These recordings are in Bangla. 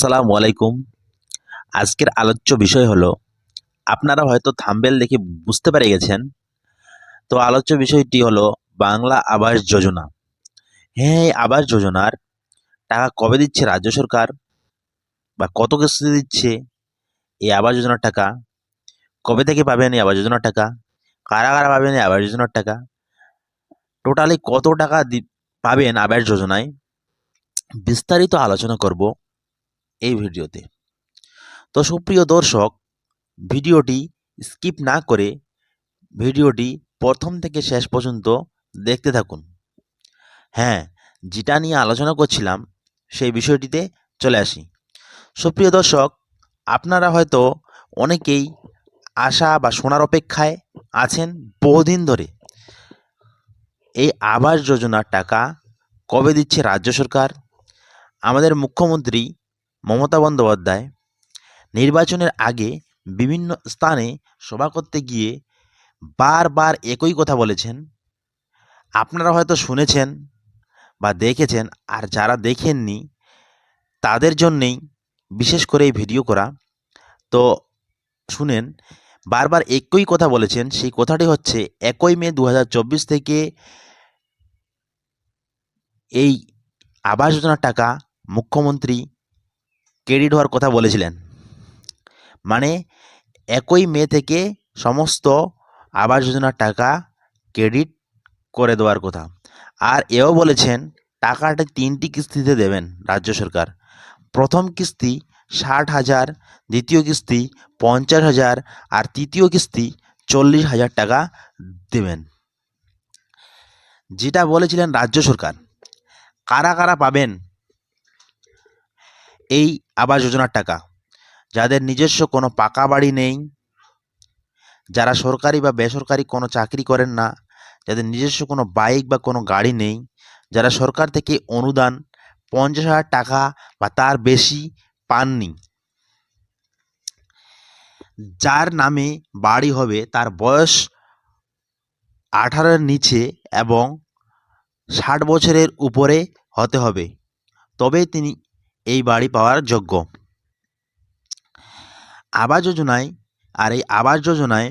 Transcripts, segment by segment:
আসসালামু আলাইকুম। আজকের আলোচ্য বিষয় হলো, আপনারা হয়তো থাম্বনেল দেখে বুঝতে পেরে গেছেন। তো আলোচ্য বিষয়টি হলো বাংলা আবাস যোজনা। হ্যাঁ, এই আবাস যোজনার টাকা কবে দিচ্ছে রাজ্য সরকার বা কত কিস্তিতে দিচ্ছে এই আবাস যোজনার টাকা, কবে থেকে পাবেন এই আবাস যোজনার টাকা, কারা কারা পাবেন এই আবাস যোজনার টাকা, টোটালি কত টাকা পাবেন আবাস যোজনায়, বিস্তারিত আলোচনা করব এই ভিডিওতে। তো সুপ্রিয় দর্শক, ভিডিওটি স্কিপ না করে ভিডিওটি প্রথম থেকে শেষ পর্যন্ত দেখতে থাকুন। হ্যাঁ, যেটা নিয়ে আলোচনা করছিলাম সেই বিষয়টিতে চলে আসি। সুপ্রিয় দর্শক, আপনারা হয়তো অনেকেই আশা বা শোনার অপেক্ষায় আছেন বহুদিন ধরে, এই আবাস যোজনার টাকা কবে দিচ্ছে রাজ্য সরকার। আমাদের মুখ্যমন্ত্রী মমতা বন্দ্যোপাধ্যায় নির্বাচনের আগে বিভিন্ন স্থানে সভা করতে গিয়ে বারবার একই কথা বলেছেন। আপনারা হয়তো শুনেছেন বা দেখেছেন, আর যারা দেখেননি তাদের জন্যেই বিশেষ করে এই ভিডিও করা। তো শুনেন, বারবার একই কথা বলেছেন। সেই কথাটি হচ্ছে 1 মে 2024 থেকে এই আবাস যোজনার টাকা মুখ্যমন্ত্রী ক্রেডিট হওয়ার কথা বলেছিলেন। মানে 1 মে থেকে সমস্ত আবাস যোজনার টাকা ক্রেডিট করে দেওয়ার কথা। আর এও বলেছেন টাকাটা 3টি কিস্তিতে দেবেন রাজ্য সরকার। প্রথম কিস্তি 60,000, দ্বিতীয় কিস্তি 50,000 আর তৃতীয় কিস্তি 40,000 টাকা দেবেন। যেটা বলেছিলেন রাজ্য সরকার। কারা কারা পাবেন এই আবাস যোজনার টাকা? যাদের নিজস্ব কোনো পাকা বাড়ি নেই, যারা সরকারি বা বেসরকারি কোনো চাকরি করেন না, যাদের নিজস্ব কোনো বাইক বা কোনো গাড়ি নেই, যারা সরকার থেকে অনুদান 50,000 টাকা বা তার বেশি পাননি, যার নামে বাড়ি হবে তার বয়স 18-এর নিচে এবং 60 বছরের উপরে হতে হবে, তবেই তিনি এই বাড়ি পাওয়ার যোগ্য। আবাস যোজনায় এই আবাস যোজনায়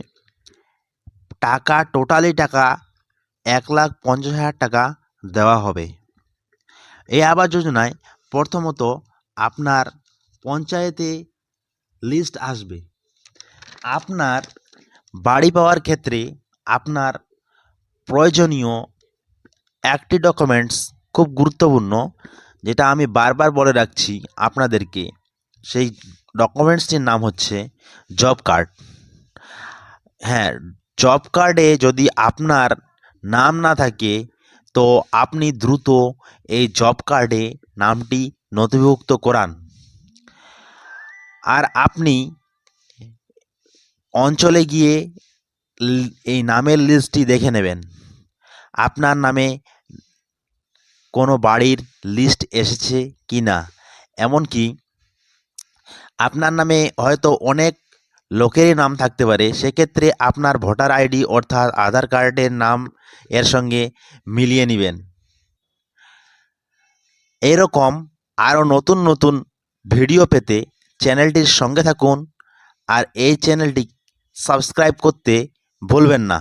টাকা টোটালি টাকা 1,50,000 টাকা দেওয়া হবে। এই আবাস যোজনায় প্রথমত আপনার পঞ্চায়েতে লিস্ট আসবে। আপনার বাড়ি পাওয়ার ক্ষেত্রে আপনার প্রয়োজনীয় একটি ডকুমেন্টস খুব গুরুত্বপূর্ণ, যেটা আমি বারবার বলে রাখছি আপনাদেরকে। সেই ডকুমেন্টসটির নাম হচ্ছে জব কার্ড। হ্যাঁ, জব কার্ডে যদি আপনার নাম না থাকে তো আপনি দ্রুত এই জব কার্ডে নামটি নথিভুক্ত করান। আর আপনি অঞ্চলে গিয়ে এই নামের লিস্টটি দেখে নেবেন, আপনার নামে কোনো বাড়ির লিস্ট এসেছে কি না। এমনকি আপনার নামে হয়তো অনেক লোকেরই নাম থাকতে পারে, সেক্ষেত্রে আপনার ভোটার আইডি অর্থাৎ আধার কার্ডের নাম এর সঙ্গে মিলিয়ে নেবেন। এরকম আরও নতুন নতুন ভিডিও পেতে চ্যানেলটির সঙ্গে থাকুন, আর এই চ্যানেলটি সাবস্ক্রাইব করতে ভুলবেন না।